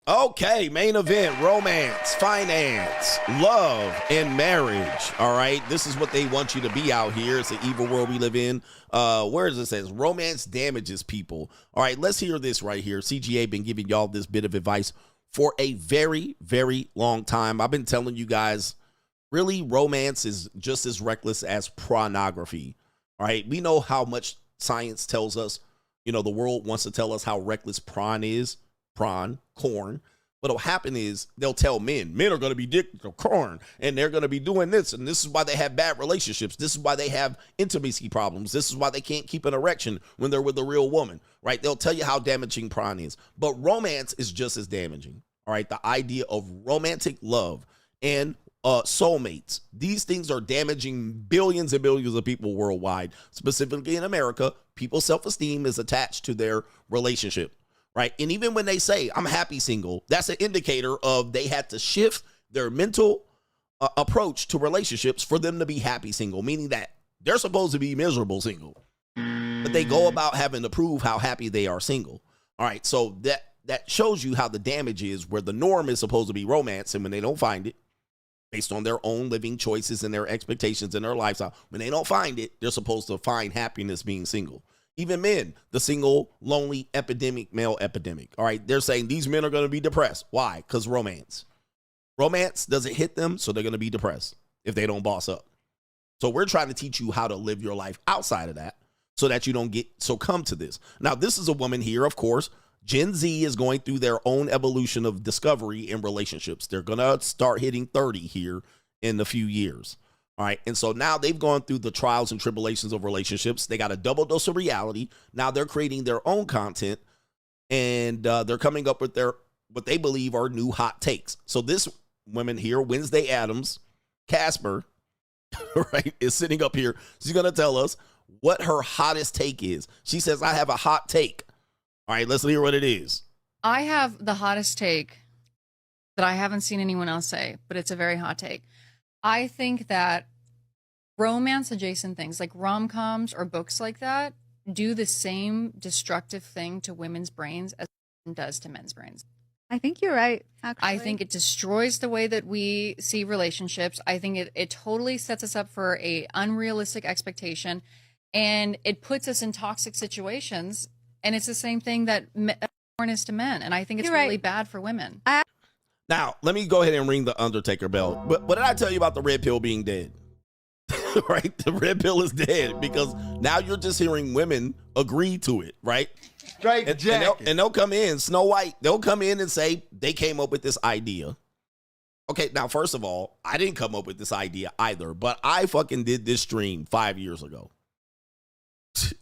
Okay, main event, romance, finance, love, and marriage. All right, this is what they want you to be out here. It's the evil world we live in. Where does it says romance damages people? All right, let's hear this right here. CGA been giving y'all this bit of advice for a very, very long time. I've been telling you guys, really, romance is just as reckless as pornography. All right, we know how much science tells us. You know, the world wants to tell us how reckless prawn is. Prawn, corn. What'll happen is they'll tell men are going to be addicted to corn and they're going to be doing this. And this is why they have bad relationships. This is why they have intimacy problems. This is why they can't keep an erection when they're with a real woman, right? They'll tell you how damaging prawn is. But romance is just as damaging, all right? The idea of romantic love and soulmates. These things are damaging billions and billions of people worldwide. Specifically in America, people's self-esteem is attached to their relationship. Right. And even when they say I'm happy single, that's an indicator of they had to shift their mental approach to relationships for them to be happy single, meaning that they're supposed to be miserable single, but they go about having to prove how happy they are single. All right. So that shows you how the damage is, where the norm is supposed to be romance. And when they don't find it based on their own living choices and their expectations and their lifestyle, when they don't find it, they're supposed to find happiness being single. Even men, the single, lonely, male epidemic. All right, they're saying these men are going to be depressed. Why? Because romance. Romance doesn't hit them, so they're going to be depressed if they don't boss up. So we're trying to teach you how to live your life outside of that so that you don't succumb to this. Now, this is a woman here, of course. Gen Z is going through their own evolution of discovery in relationships. They're going to start hitting 30 here in a few years. All right. And so now they've gone through the trials and tribulations of relationships. They got a double dose of reality. Now they're creating their own content, and they're coming up with what they believe are new hot takes. So this woman here, Wednesday Addams, Casper, right, is sitting up here. She's going to tell us what her hottest take is. She says, I have a hot take. All right, let's hear what it is. I have the hottest take that I haven't seen anyone else say, but it's a very hot take. I think that romance adjacent things like rom-coms or books like that do the same destructive thing to women's brains as it does to men's brains. I think you're right, actually. I think it destroys the way that we see relationships. I think it totally sets us up for a unrealistic expectation, and it puts us in toxic situations. And it's the same thing that porn is to men. And I think it's really bad for women. Now, let me go ahead and ring the Undertaker bell. But what did I tell you about the red pill being dead? Right? The red pill is dead because now you're just hearing women agree to it, right? Straight jacket. And they'll come in, Snow White, they'll come in and say they came up with this idea. Okay, now, first of all, I didn't come up with this idea either, but I fucking did this stream 5 years ago.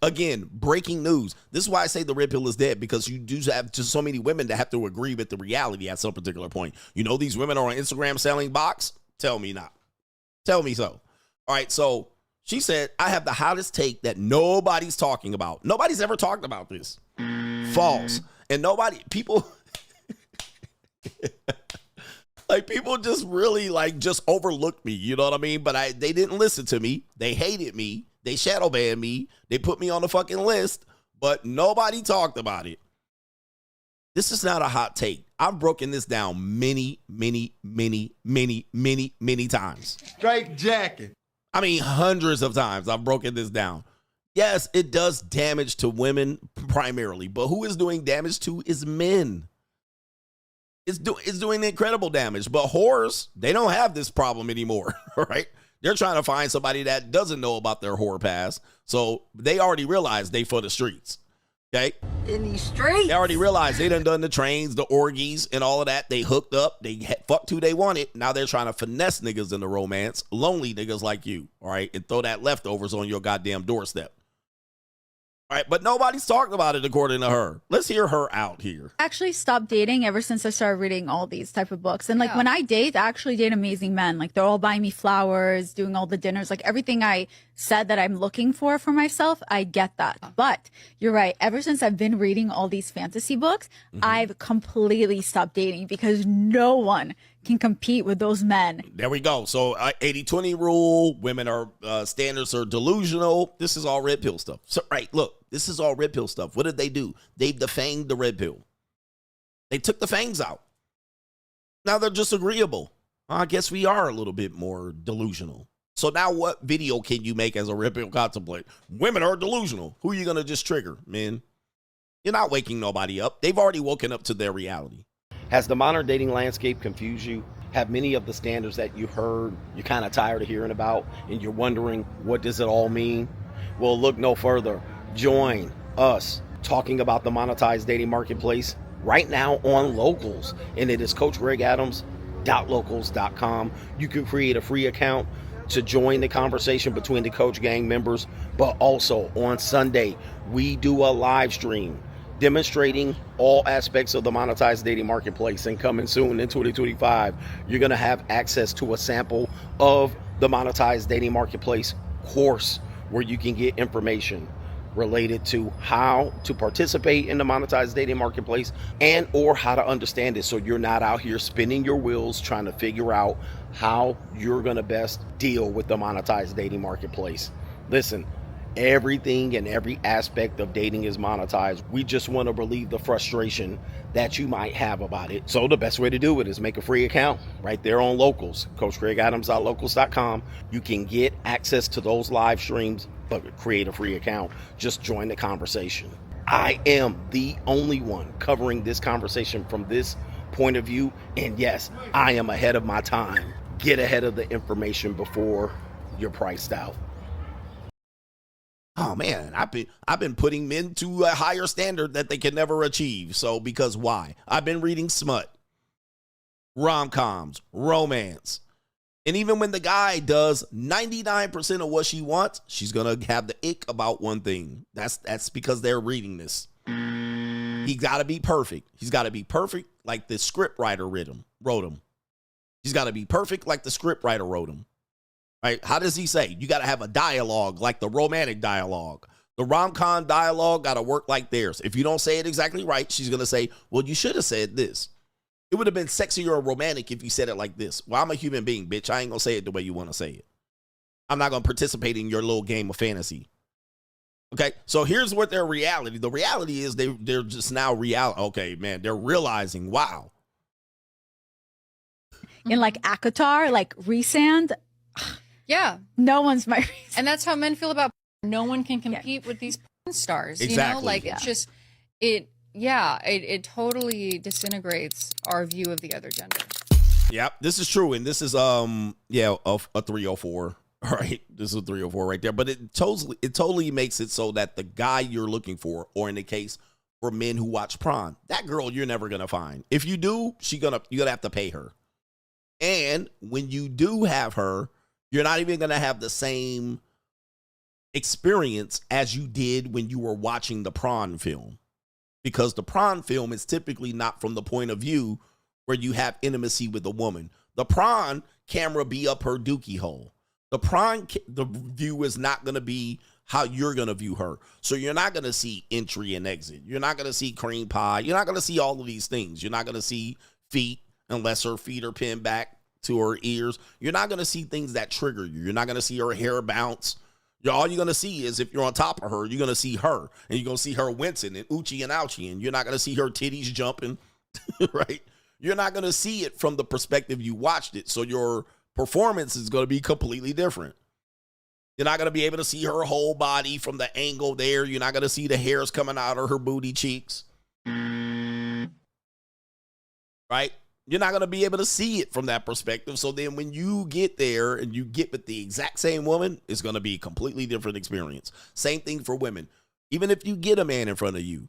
Again, breaking news. This is why I say the red pill is dead, because you do have just so many women that have to agree with the reality at some particular point. You know, these women are on Instagram selling box. Tell me not. Tell me so. All right. So she said, I have the hottest take that nobody's talking about. Nobody's ever talked about this. False. And people like people just really just overlooked me. You know what I mean? But they didn't listen to me. They hated me. They shadow banned me. They put me on the fucking list, but nobody talked about it. This is not a hot take. I've broken this down many, many, many, many, many, many times. Straight jacket. I mean, hundreds of times I've broken this down. Yes, it does damage to women primarily, but who is doing damage to is men. It's doing incredible damage, but whores, they don't have this problem anymore, right? They're trying to find somebody that doesn't know about their whore past. So they already realized they for the streets. Okay? In these streets. They already realized they done the trains, the orgies, and all of that. They hooked up. They fucked who they wanted. Now they're trying to finesse niggas into romance. Lonely niggas like you. All right? And throw that leftovers on your goddamn doorstep. All right, but nobody's talking about it according to her. Let's hear her out here. I actually stopped dating ever since I started reading all these type of books. And when I date, I actually date amazing men. Like, they're all buying me flowers, doing all the dinners, like everything I said that I'm looking for myself. I get that. But you're right. Ever since I've been reading all these fantasy books, I've completely stopped dating because no one can compete with those men. There we go. So 80-20 rule, women are standards are delusional. This is all red pill stuff. So look, this is all red pill stuff. What did they do? They defanged the red pill. They took the fangs out. Now they're just agreeable. I guess we are a little bit more delusional. So now what video can you make as a rebel contemplate? Women are delusional. Who are you going to just trigger, men? You're not waking nobody up. They've already woken up to their reality. Has the modern dating landscape confused you? Have many of the standards that you heard you're kind of tired of hearing about, and you're wondering, what does it all mean? Well, look no further. Join us talking about the monetized dating marketplace right now on Locals, and it is CoachGregAdams.locals.com. You can create a free account to join the conversation between the Coach Gang members, but also on Sunday, we do a live stream demonstrating all aspects of the monetized dating marketplace. And coming soon in 2025, you're going to have access to a sample of the monetized dating marketplace course where you can get information related to how to participate in the monetized dating marketplace and or how to understand it, so you're not out here spinning your wheels trying to figure out how you're going to best deal with the monetized dating marketplace. Listen, everything and every aspect of dating is monetized. We just want to relieve the frustration that you might have about it. So the best way to do it is make a free account right there on Locals, CoachGregAdams.locals.com. You can get access to those live streams, but create a free account. Just join the conversation. I am the only one covering this conversation from this point of view. And yes, I am ahead of my time. Get ahead of the information before you're priced out. Oh man, I've been putting men to a higher standard that they can never achieve. So because why? I've been reading smut, rom-coms, romance. And even when the guy does 99% of what she wants, she's going to have the ick about one thing. That's because they're reading this. He got to be perfect. He's got to be perfect like the script writer wrote him. He's got to be perfect like the script writer wrote him. Right? How does he say? You got to have a dialogue like the romantic dialogue. The rom-com dialogue got to work like theirs. If you don't say it exactly right, she's going to say, well, you should have said this. It would have been sexier or romantic if you said it like this. Well, I'm a human being, bitch. I ain't going to say it the way you want to say it. I'm not going to participate in your little game of fantasy. Okay, so here's what their reality. The reality is they're just now reality. Okay, man, they're realizing, wow. In like ACOTAR, like Resand, Yeah. no one's my Resand. And that's how men feel about no one can compete with these porn stars. Exactly. You know, like it's just it totally disintegrates our view of the other gender. Yep, this is true, and this is a 304. All right, this is a 304 right there. But it totally makes it so that the guy you're looking for, or in the case for men who watch porn, that girl you're never gonna find. If you do, you're gonna have to pay her. And when you do have her, you're not even gonna have the same experience as you did when you were watching the prawn film, because the prawn film is typically not from the point of view where you have intimacy with a woman. The prawn camera be up her dookie hole. The view is not going to be how you're going to view her. So you're not going to see entry and exit. You're not going to see cream pie. You're not going to see all of these things. You're not going to see feet unless her feet are pinned back to her ears. You're not going to see things that trigger you. You're not going to see her hair bounce. All you're going to see is, if you're on top of her, you're going to see her. And you're going to see her wincing and oochie and ouchie. And you're not going to see her titties jumping, right? You're not going to see it from the perspective you watched it. So your performance is going to be completely different. You're not going to be able to see her whole body from the angle there. You're not going to see the hairs coming out of her booty cheeks. Right? You're not going to be able to see it from that perspective. So then when you get there and you get with the exact same woman, it's going to be a completely different experience. Same thing for women. Even if you get a man in front of you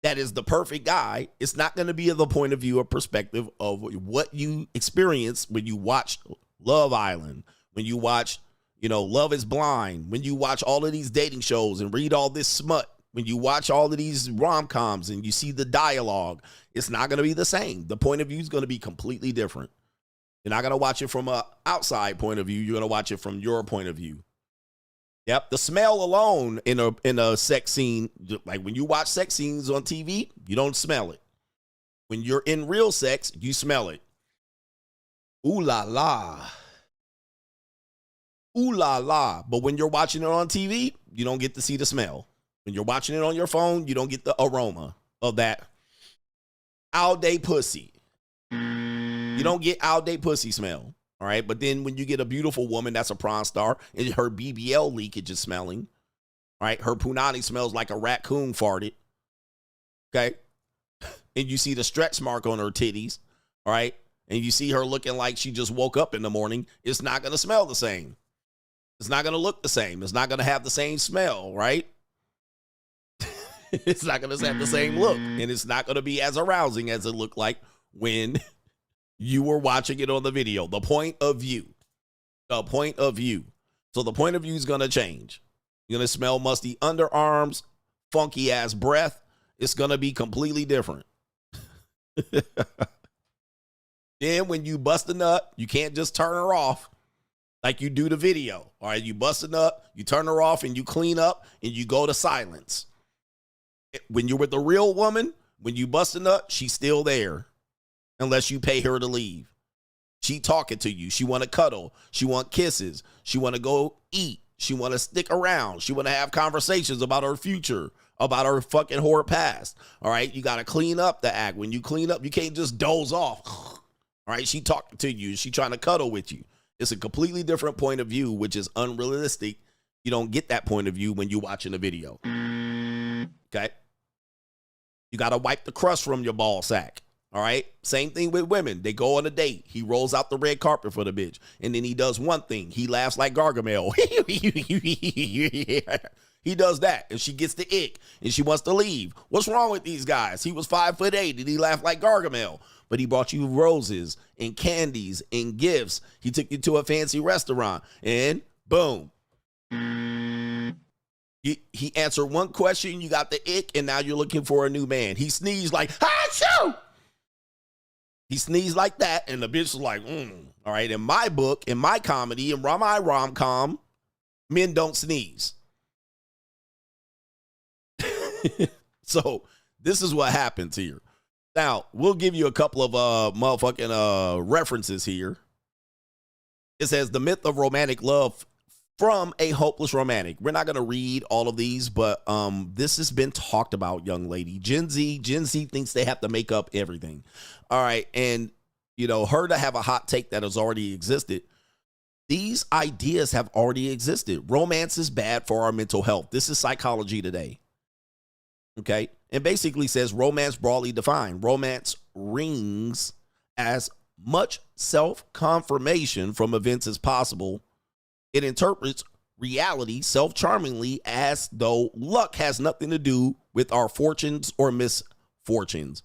that is the perfect guy, it's not going to be the point of view or perspective of what you experienced when you watched Love Island, when you watch, Love is Blind, when you watch all of these dating shows and read all this smut, when you watch all of these rom-coms and you see the dialogue, it's not going to be the same. The point of view is going to be completely different. You're not going to watch it from an outside point of view. You're going to watch it from your point of view. Yep, the smell alone in a sex scene, like when you watch sex scenes on TV, you don't smell it. When you're in real sex, you smell it. Ooh la la. Ooh la la. But when you're watching it on TV, you don't get to see the smell. When you're watching it on your phone, you don't get the aroma of that all day pussy. You You don't get all day pussy smell. All right. But then when you get a beautiful woman that's a porn star and her BBL leakage is smelling, all right, her punani smells like a raccoon farted. Okay. And you see the stretch mark on her titties. All right. And you see her looking like she just woke up in the morning. It's not going to smell the same. It's not going to look the same. It's not going to have the same smell, right? It's not going to have the same look. And it's not going to be as arousing as it looked like when you were watching it on the video. The point of view. The point of view. So the point of view is going to change. You're going to smell musty underarms, funky ass breath. It's going to be completely different. Then when you bust a nut, you can't just turn her off like you do the video. All right, you bust a nut, you turn her off, and you clean up, and you go to silence. When you're with a real woman, when you bust a nut, she's still there unless you pay her to leave. She talking to you. She want to cuddle. She want kisses. She want to go eat. She want to stick around. She want to have conversations about her future, about her fucking whore past. All right, you got to clean up the act. When you clean up, you can't just doze off. All right, she talking to you. She trying to cuddle with you. It's a completely different point of view, which is unrealistic. You don't get that point of view when you're watching a video. Okay? You got to wipe the crust from your ball sack. All right? Same thing with women. They go on a date. He rolls out the red carpet for the bitch. And then he does one thing. He laughs like Gargamel. He does that. And she gets the ick. And she wants to leave. What's wrong with these guys? He was 5'8" and he laughed like Gargamel. But he brought you roses and candies and gifts. He took you to a fancy restaurant. And boom. He answered one question. You got the ick. And now you're looking for a new man. He sneezed like, achoo! He sneezed like that, and the bitch was like, All right, in my book, in my comedy, in my rom-com, men don't sneeze. So this is what happens here. Now, we'll give you a couple of motherfucking references here. It says, the myth of romantic love from a hopeless romantic. We're not going to read all of these, but this has been talked about, young lady. Gen Z thinks they have to make up everything. All right, and, you know, her to have a hot take that has already existed. These ideas have already existed. Romance is bad for our mental health. This is Psychology Today. Okay, and basically says romance broadly defined. Romance rings as much self-confirmation from events as possible. It interprets reality self-charmingly as though luck has nothing to do with our fortunes or misfortunes.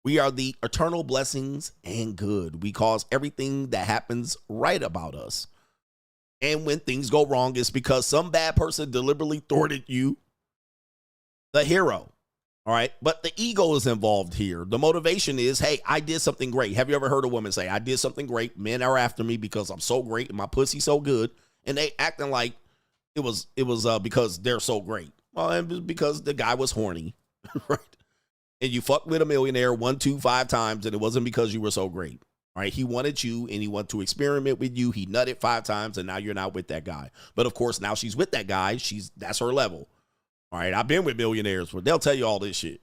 We are the eternal blessings and good. We cause everything that happens right about us. And when things go wrong, it's because some bad person deliberately thwarted you, the hero. All right. But the ego is involved here. The motivation is, hey, I did something great. Have you ever heard a woman say, I did something great. Men are after me because I'm so great and my pussy's so good. And they acting like it was because they're so great. Well, it was because the guy was horny, right? And you fucked with a millionaire 1, 2, 5 times, and it wasn't because you were so great. All right, he wanted you, and he wanted to experiment with you. He nutted 5 times, and now you're not with that guy. But of course, now she's with that guy. That's her level. All right, I've been with millionaires, but they'll tell you all this shit.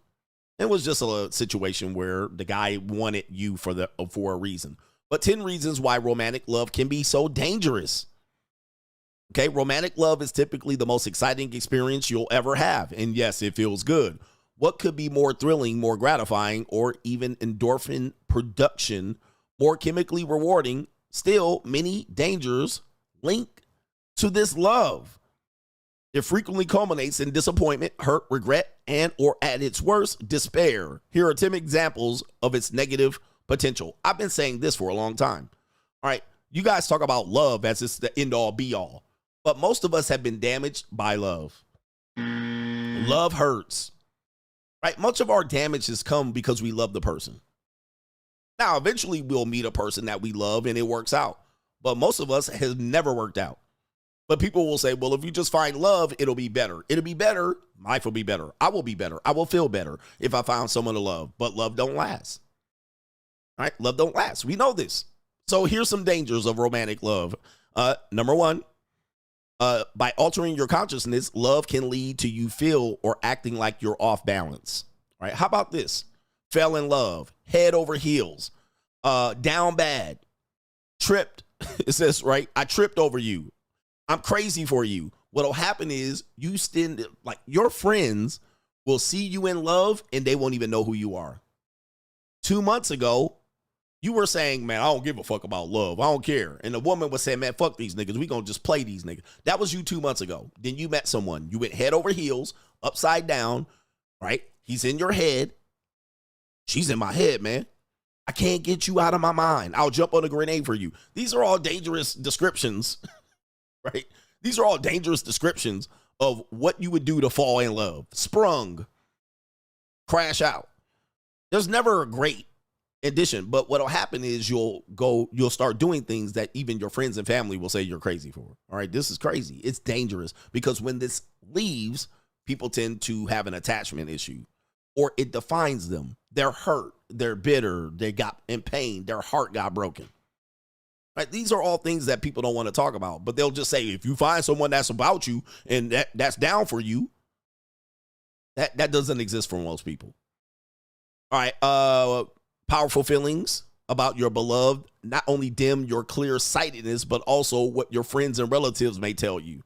It was just a situation where the guy wanted you for a reason. But 10 reasons why romantic love can be so dangerous. Okay, romantic love is typically the most exciting experience you'll ever have. And yes, it feels good. What could be more thrilling, more gratifying, or even endorphin production, more chemically rewarding? Still, many dangers link to this love. It frequently culminates in disappointment, hurt, regret, and or at its worst, despair. Here are 10 examples of its negative potential. I've been saying this for a long time. All right, you guys talk about love as it's the end-all, be-all. But most of us have been damaged by love. Love hurts. Right? Much of our damage has come because we love the person. Now, eventually we'll meet a person that we love and it works out. But most of us has never worked out. But people will say, well, if you just find love, it'll be better. It'll be better. Life will be better. I will be better. I will feel better if I found someone to love. But love don't last. All right? Love don't last. We know this. So here's some dangers of romantic love. Number 1, by altering your consciousness, love can lead to you feel or acting like you're off balance. Right? How about this? Fell in love, head over heels, Down bad. Tripped. It says, right? I tripped over you. I'm crazy for you. What'll happen is you stand like your friends will see you in love and they won't even know who you are. 2 months ago, you were saying, man, I don't give a fuck about love. I don't care. And the woman was saying, man, fuck these niggas. We gonna just play these niggas. That was you 2 months ago. Then you met someone. You went head over heels, upside down, right? He's in your head. She's in my head, man. I can't get you out of my mind. I'll jump on a grenade for you. These are all dangerous descriptions, right? These are all dangerous descriptions of what you would do to fall in love. Sprung, crash out. There's never a great addition, but what'll happen is you'll start doing things that even your friends and family will say you're crazy for. All right, this is crazy. It's dangerous because when this leaves, people tend to have an attachment issue or it defines them. They're hurt, they're bitter, they got in pain, their heart got broken. Right? These are all things that people don't want to talk about, but they'll just say, if you find someone that's about you and that's down for you, that doesn't exist for most people. All right, powerful feelings about your beloved not only dim your clear-sightedness, but also what your friends and relatives may tell you.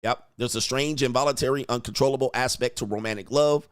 Yep, there's a strange, involuntary, uncontrollable aspect to romantic love.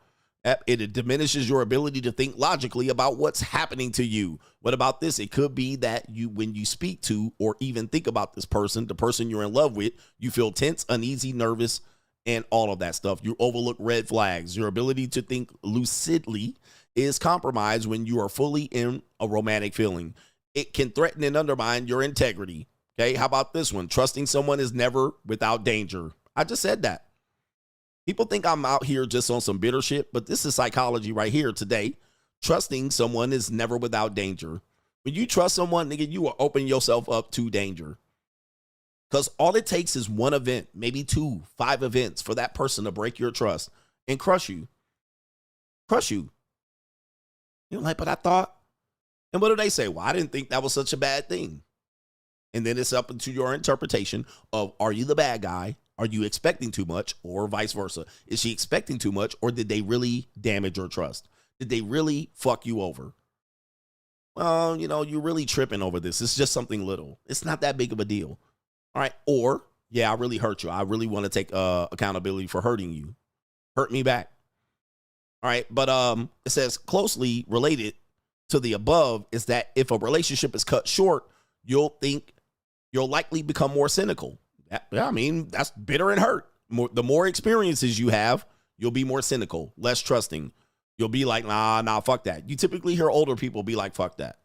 It diminishes your ability to think logically about what's happening to you. What about this? It could be that when you speak to or even think about this person, the person you're in love with, you feel tense, uneasy, nervous, and all of that stuff. You overlook red flags. Your ability to think lucidly is compromised when you are fully in a romantic feeling. It can threaten and undermine your integrity. Okay, how about this one? Trusting someone is never without danger. I just said that. People think I'm out here just on some bitter shit, but this is psychology right here today. Trusting someone is never without danger. When you trust someone, nigga, you are opening yourself up to danger. Because all it takes is one event, maybe 2, 5 events for that person to break your trust and crush you. Crush you. You're like, but I thought. And what do they say? Well, I didn't think that was such a bad thing. And then it's up to your interpretation of, are you the bad guy? Are you expecting too much, or vice versa? Is she expecting too much, or did they really damage your trust? Did they really fuck you over? Well, you're really tripping over this. It's just something little. It's not that big of a deal. All right. Or, yeah, I really hurt you. I really want to take accountability for hurting you. Hurt me back. All right. But it says closely related to the above is that if a relationship is cut short, you'll likely become more cynical. I mean, that's bitter and hurt. The more experiences you have, you'll be more cynical, less trusting. You'll be like, nah, fuck that. You typically hear older people be like, fuck that.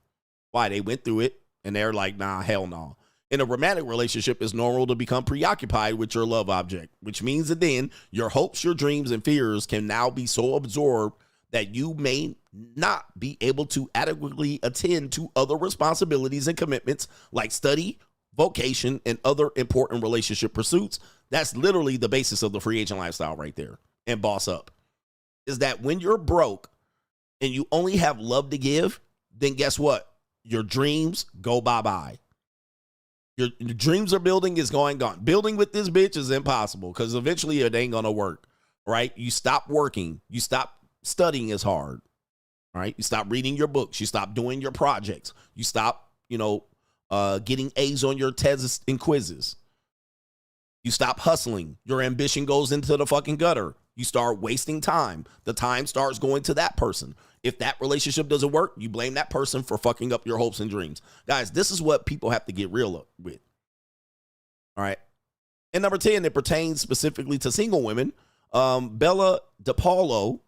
Why? They went through it, and they're like, nah, hell no. In a romantic relationship, it's normal to become preoccupied with your love object, which means that then your hopes, your dreams, and fears can now be so absorbed that you may not be able to adequately attend to other responsibilities and commitments like study, vocation, and other important relationship pursuits. That's literally the basis of the free agent lifestyle right there. And boss up is that when you're broke and you only have love to give, then guess what? Your dreams go bye-bye. Your dreams are building is going gone. Building with this bitch is impossible because eventually it ain't going to work, right? You stop working. You stop studying as hard, right? You stop reading your books. You stop doing your projects. You stop, getting A's on your tests and quizzes. You stop hustling. Your ambition goes into the fucking gutter. You start wasting time. The time starts going to that person. If that relationship doesn't work, you blame that person for fucking up your hopes and dreams. Guys, this is what people have to get real with. All right. And number 10, it pertains specifically to single women. Bella DePaulo,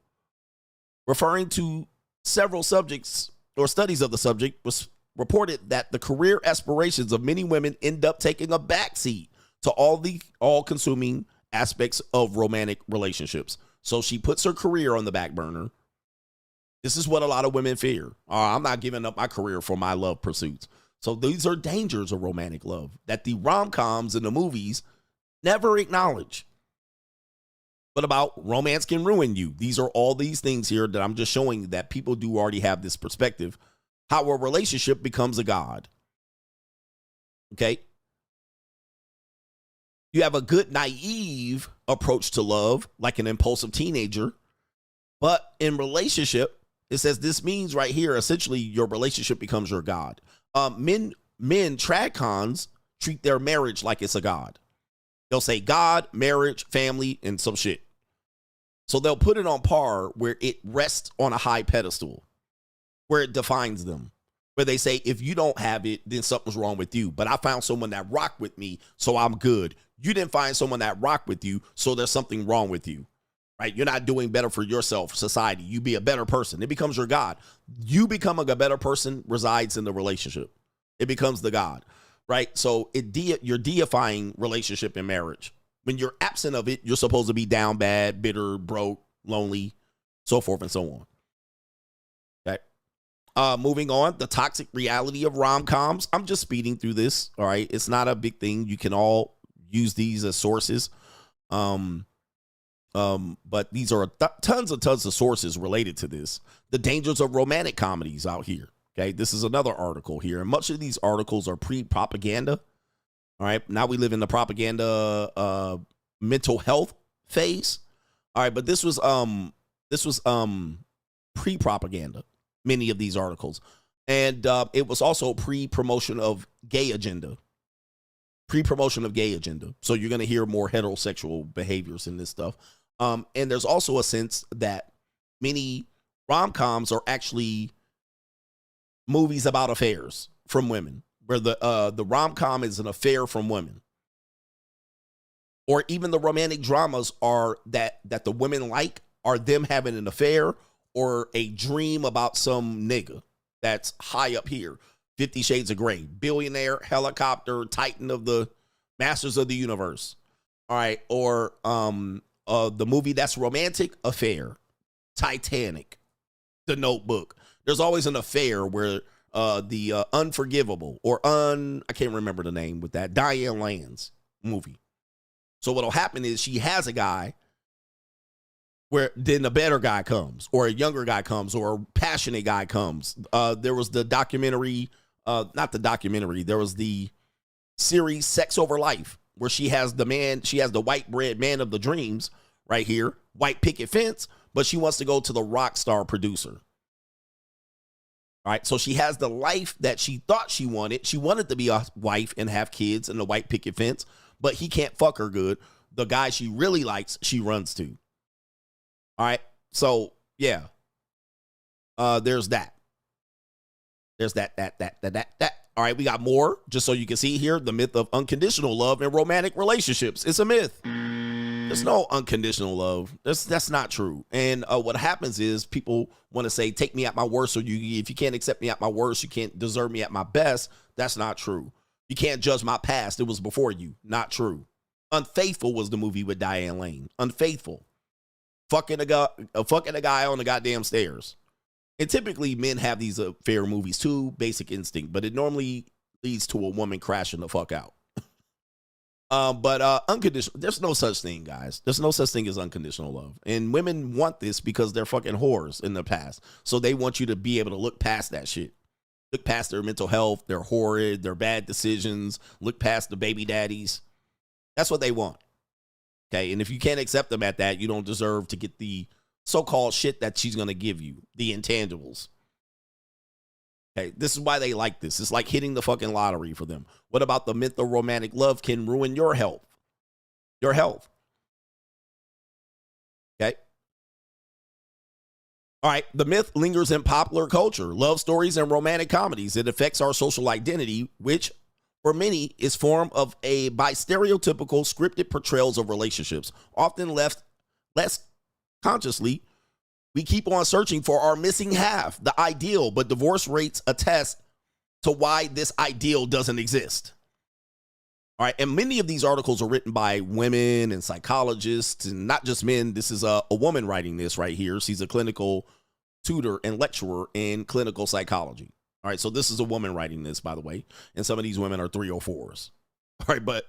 referring to several subjects or studies of the subject, was reported that the career aspirations of many women end up taking a backseat to all-consuming aspects of romantic relationships. So she puts her career on the back burner. This is what a lot of women fear. I'm not giving up my career for my love pursuits. So these are dangers of romantic love that the rom-coms and the movies never acknowledge. But about romance can ruin you. These are all these things here that I'm just showing that people do already have this perspective. How a relationship becomes a god. Okay? You have a good naive approach to love, like an impulsive teenager. But in relationship, It says this means right here, essentially, your relationship becomes your God. Men, trad treat their marriage like it's a God. They'll say God, marriage, family, and some shit. So they'll put it on par where it rests on a high pedestal, where it defines them, where they say, if you don't have it, then something's wrong with you. But I found someone that rocked with me, so I'm good. You didn't find someone that rocked with you, so there's something wrong with you, right? You're not doing better for yourself, society. You be a better person. It becomes your God. You becoming a better person resides in the relationship. It becomes the God, right? So you're deifying relationship and marriage. When you're absent of it, you're supposed to be down bad, bitter, broke, lonely, so forth and so on. Okay. Moving on, the toxic reality of rom-coms. I'm just speeding through this, all right? It's not a big thing. You can all use these as sources. But these are tons of sources related to this. The dangers of romantic comedies out here. Okay, this is another article here. And much of these articles are pre-propaganda. All right, now we live in the propaganda mental health phase. All right, but this was pre-propaganda, many of these articles. And it was also pre-promotion of gay agenda. Pre-promotion of gay agenda. So you're going to hear more heterosexual behaviors in this stuff. And there's also a sense that many rom-coms are actually movies about affairs from women, where the rom-com is an affair from women. Or even the romantic dramas are that the women like are them having an affair or a dream about some nigga that's high up here. 50 Shades of Grey, billionaire, helicopter, titan of the masters of the universe. All right. Or the movie that's romantic, Affair, Titanic, The Notebook. There's always an affair where the Unforgivable or I can't remember the name with that, Diane Lane's movie. So what'll happen is she has a guy where then a better guy comes or a younger guy comes or a passionate guy comes. There was the documentary, not the documentary. There was the series Sex Over Life where she has the white bread man of the dreams right here, white picket fence, but she wants to go to the rock star producer. All right, so she has the life that she thought she wanted. She wanted to be a wife and have kids in the white picket fence, but he can't fuck her good. The guy she really likes, she runs to. All right, so yeah, there's that. There's that. All right, we got more, just so you can see here, the myth of unconditional love in romantic relationships. It's a myth. There's no unconditional love. That's not true. And what happens is people want to say, take me at my worst, or if you can't accept me at my worst, you can't deserve me at my best. That's not true. You can't judge my past. It was before you. Not true. Unfaithful was the movie with Diane Lane. Unfaithful. Fucking a guy on the goddamn stairs. And typically men have these affair movies too, Basic Instinct, but it normally leads to a woman crashing the fuck out. But unconditional, there's no such thing, guys. There's no such thing as unconditional love. And women want this because they're fucking whores in the past. So they want you to be able to look past that shit. Look past their mental health, their horrid, their bad decisions, look past the baby daddies. That's what they want. Okay, and if you can't accept them at that, you don't deserve to get the so-called shit that she's going to give you, the intangibles. Okay, this is why they like this. It's like hitting the fucking lottery for them. What about the myth of romantic love can ruin your health? Your health. Okay. All right, the myth lingers in popular culture, love stories, and romantic comedies. It affects our social identity, which for many is formed by stereotypical scripted portrayals of relationships, often left less consciously. We keep on searching for our missing half, the ideal, but divorce rates attest to why this ideal doesn't exist. All right, and many of these articles are written by women and psychologists, and not just men. This is a woman writing this right here. She's a clinical tutor and lecturer in clinical psychology. All right, so this is a woman writing this, by the way, and some of these women are 304s. All right, but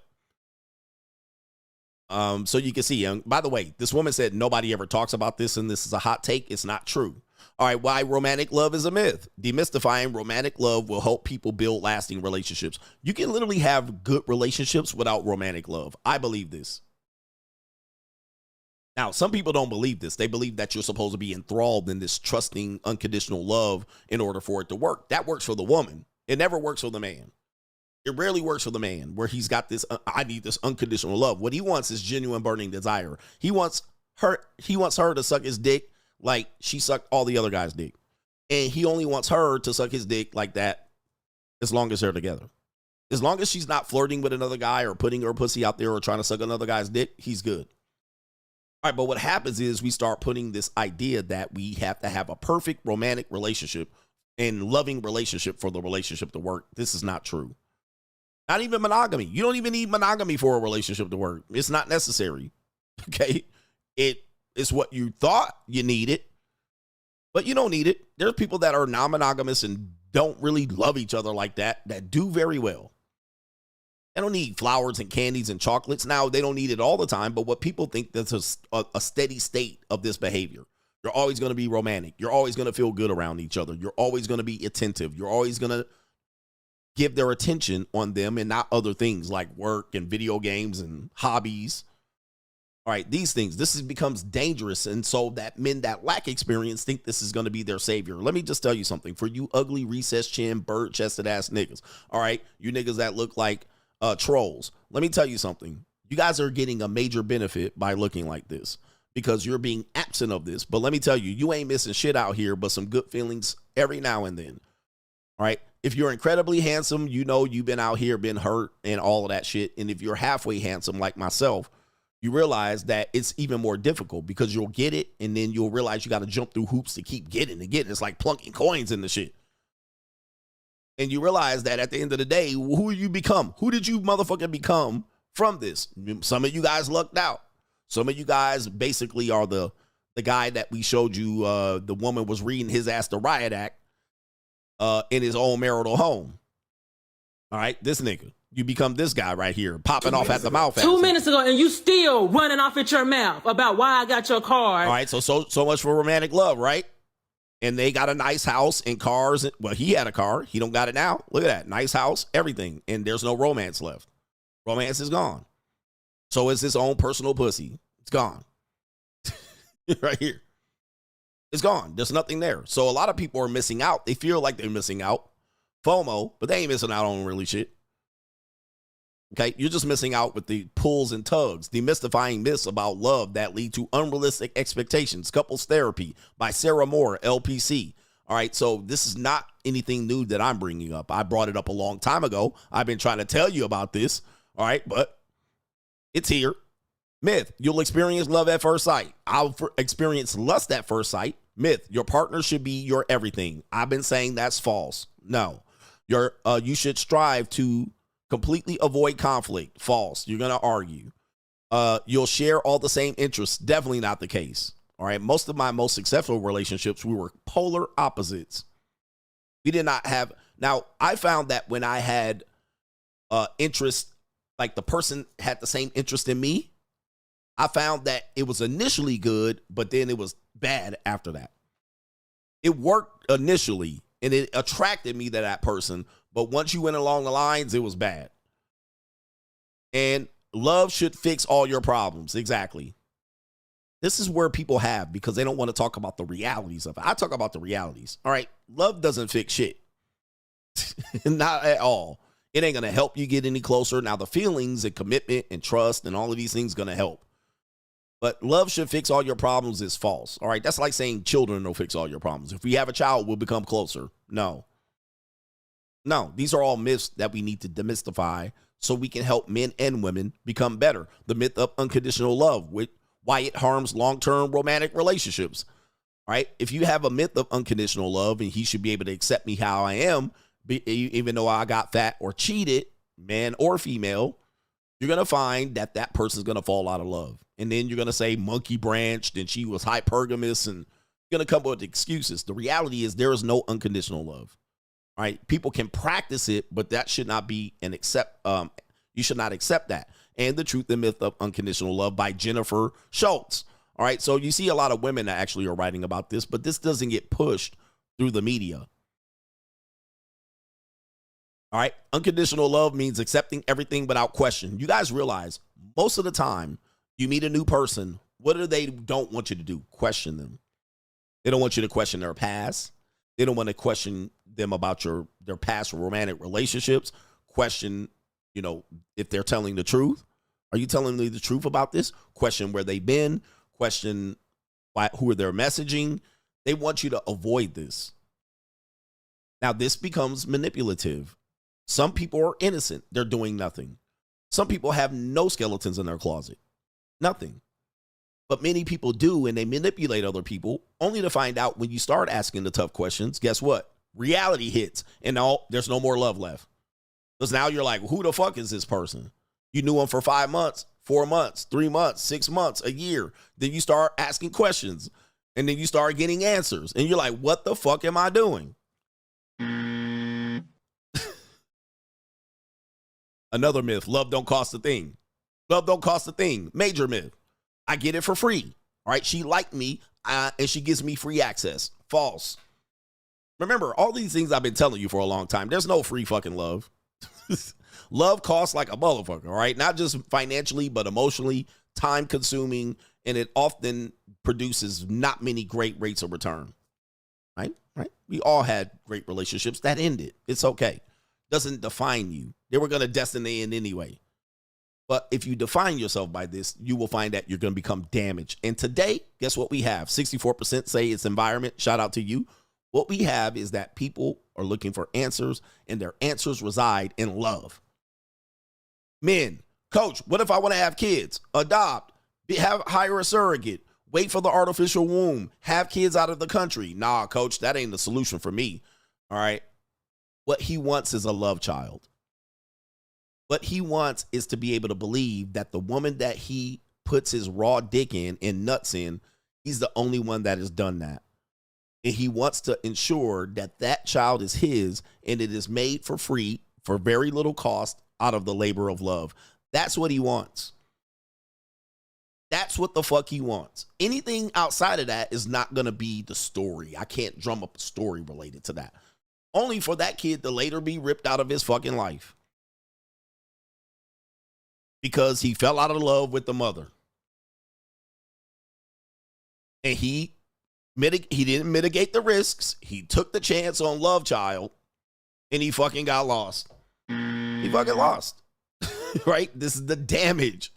so you can see, by the way, this woman said nobody ever talks about this, and this is a hot take. It's not true. All right, why romantic love is a myth. Demystifying romantic love will help people build lasting relationships. You can literally have good relationships without romantic love. I believe this. Now, some people don't believe this. They believe that you're supposed to be enthralled in this trusting, unconditional love in order for it to work. That works for the woman. It never works for the man. It rarely works for the man where he's got this, I need this unconditional love. What he wants is genuine burning desire. He wants her to suck his dick like she sucked all the other guys' dick. And he only wants her to suck his dick like that as long as they're together. As long as she's not flirting with another guy or putting her pussy out there or trying to suck another guy's dick, he's good. All right, but what happens is we start putting this idea that we have to have a perfect romantic relationship and loving relationship for the relationship to work. This is not true. Not even monogamy. You don't even need monogamy for a relationship to work. It's not necessary. Okay? It's what you thought you needed, but you don't need it. There's people that are non-monogamous and don't really love each other like that do very well. They don't need flowers and candies and chocolates. Now, they don't need it all the time, but what people think that's a steady state of this behavior. You're always going to be romantic. You're always going to feel good around each other. You're always going to be attentive. You're always going to give their attention on them and not other things like work and video games and hobbies. All right, these things, becomes dangerous. And so that men that lack experience think this is going to be their savior. Let me just tell you something. For you ugly, recessed chin, bird chested ass niggas. All right, you niggas that look like trolls. Let me tell you something. You guys are getting a major benefit by looking like this because you're being absent of this. But let me tell you, you ain't missing shit out here but some good feelings every now and then. All right. If you're incredibly handsome, you know you've been out here, been hurt and all of that shit. And if you're halfway handsome like myself, you realize that it's even more difficult because you'll get it and then you'll realize you got to jump through hoops to keep getting and getting. It's like plunking coins in the shit. And you realize that at the end of the day, who you become? Who did you motherfucking become from this? Some of you guys lucked out. Some of you guys basically are the guy that we showed you. The woman was reading his ass the riot act in his own marital home. All right, this nigga. You become this guy right here, popping off at the mouth. 2 minutes ago, and you still running off at your mouth about why I got your card. All right, so much for romantic love, right? And they got a nice house and cars. Well, he had a car. He don't got it now. Look at that. Nice house, everything. And there's no romance left. Romance is gone. So is his own personal pussy. It's gone. Right here. It's gone. There's nothing there. So a lot of people are missing out. They feel like they're missing out. FOMO, but they ain't missing out on really shit. Okay, you're just missing out with the pulls and tugs, demystifying myths about love that lead to unrealistic expectations. Couples Therapy by Sarah Moore, LPC. All right, so this is not anything new that I'm bringing up. I brought it up a long time ago. I've been trying to tell you about this. All right, but it's here. Myth, you'll experience love at first sight. I'll experience lust at first sight. Myth, your partner should be your everything. I've been saying that's false. No, you should strive to completely avoid conflict. False. You're going to argue. You'll share all the same interests. Definitely not the case. All right. Most of my most successful relationships, we were polar opposites. We did not have. Now, I found that when I had interest, like the person had the same interest in me, I found that it was initially good, but then it was bad after that. It worked initially and it attracted me to that person. But once you went along the lines, it was bad. And love should fix all your problems. Exactly. This is where people have, because they don't want to talk about the realities of it. I talk about the realities. All right. Love doesn't fix shit. Not at all. It ain't going to help you get any closer. Now, the feelings and commitment and trust and all of these things going to help. But love should fix all your problems is false. All right. That's like saying children will fix all your problems. If we have a child, we'll become closer. No. No, these are all myths that we need to demystify so we can help men and women become better. The myth of unconditional love, why it harms long-term romantic relationships. All right. If you have a myth of unconditional love and he should be able to accept me how I am, even though I got fat or cheated, man or female, you're going to find that that person's going to fall out of love. And then you're going to say monkey branched and she was hypergamous and you're going to come up with excuses. The reality is there is no unconditional love. All right. People can practice it, but that should not be you should not accept that. And The Truth and Myth of Unconditional Love by Jennifer Schultz. All right. So you see a lot of women that actually are writing about this, but this doesn't get pushed through the media. All right. Unconditional love means accepting everything without question. You guys realize most of the time you meet a new person, What do they don't want you to do? Question them. They don't want you to question their past. They don't want to question them about their past romantic relationships. Question, if they're telling the truth. Are you telling me the truth about this? Question where they've been. Question who are they messaging. They want you to avoid this. Now, this becomes manipulative. Some people are innocent. They're doing nothing. Some people have no skeletons in their closet. Nothing. But many people do, and they manipulate other people, only to find out when you start asking the tough questions, guess what? Reality hits, and there's no more love left. Because now you're like, who the fuck is this person? You knew him for 5 months, 4 months, 3 months, 6 months, a year. Then you start asking questions, and then you start getting answers. And you're like, what the fuck am I doing? Another myth, love don't cost a thing. Love don't cost a thing. Major myth. I get it for free. All right, she liked me, and she gives me free access. False. Remember, all these things I've been telling you for a long time. There's no free fucking love. Love costs like a motherfucker, all right? Not just financially, but emotionally, time consuming, and it often produces not many great rates of return. Right? We all had great relationships that ended. It's okay. Doesn't define you. They were going to destiny end anyway. But if you define yourself by this, you will find that you're going to become damaged. And today, guess what we have? 64% say it's environment. Shout out to you. What we have is that people are looking for answers, and their answers reside in love. Men, coach, what if I want to have kids? Adopt, hire a surrogate, wait for the artificial womb, have kids out of the country. Nah, coach, that ain't the solution for me. All right. What he wants is a love child. What he wants is to be able to believe that the woman that he puts his raw dick in and nuts in, he's the only one that has done that. And he wants to ensure that that child is his, and it is made for free, for very little cost, out of the labor of love. That's what he wants. That's what the fuck he wants. Anything outside of that is not going to be the story. I can't drum up a story related to that. Only for that kid to later be ripped out of his fucking life. Because he fell out of love with the mother. And he didn't mitigate the risks. He took the chance on love child, and he fucking got lost. He fucking lost. Right? This is the damage.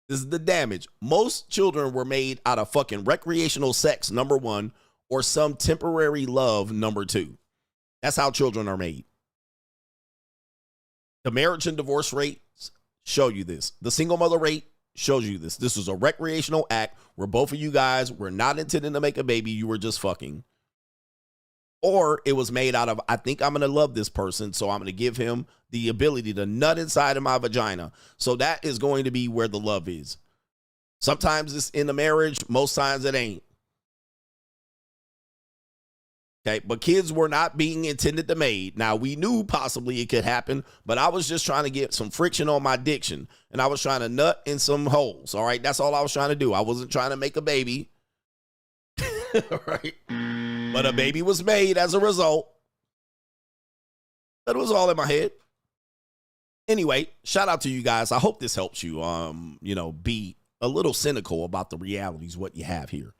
This is the damage. Most children were made out of fucking recreational sex, number one, or some temporary love, number two. That's how children are made. The marriage and divorce rates show you this. The single mother rate shows you this. This was a recreational act where both of you guys were not intending to make a baby. You were just fucking. Or it was made out of, I think I'm going to love this person, so I'm going to give him the ability to nut inside of my vagina. So that is going to be where the love is. Sometimes it's in the marriage. Most times it ain't. Okay, but kids were not being intended to made. Now, we knew possibly it could happen, but I was just trying to get some friction on my diction, and I was trying to nut in some holes, all right? That's all I was trying to do. I wasn't trying to make a baby, right? But a baby was made as a result. But it was all in my head. Anyway, shout out to you guys. I hope this helps you, be a little cynical about the realities, what you have here.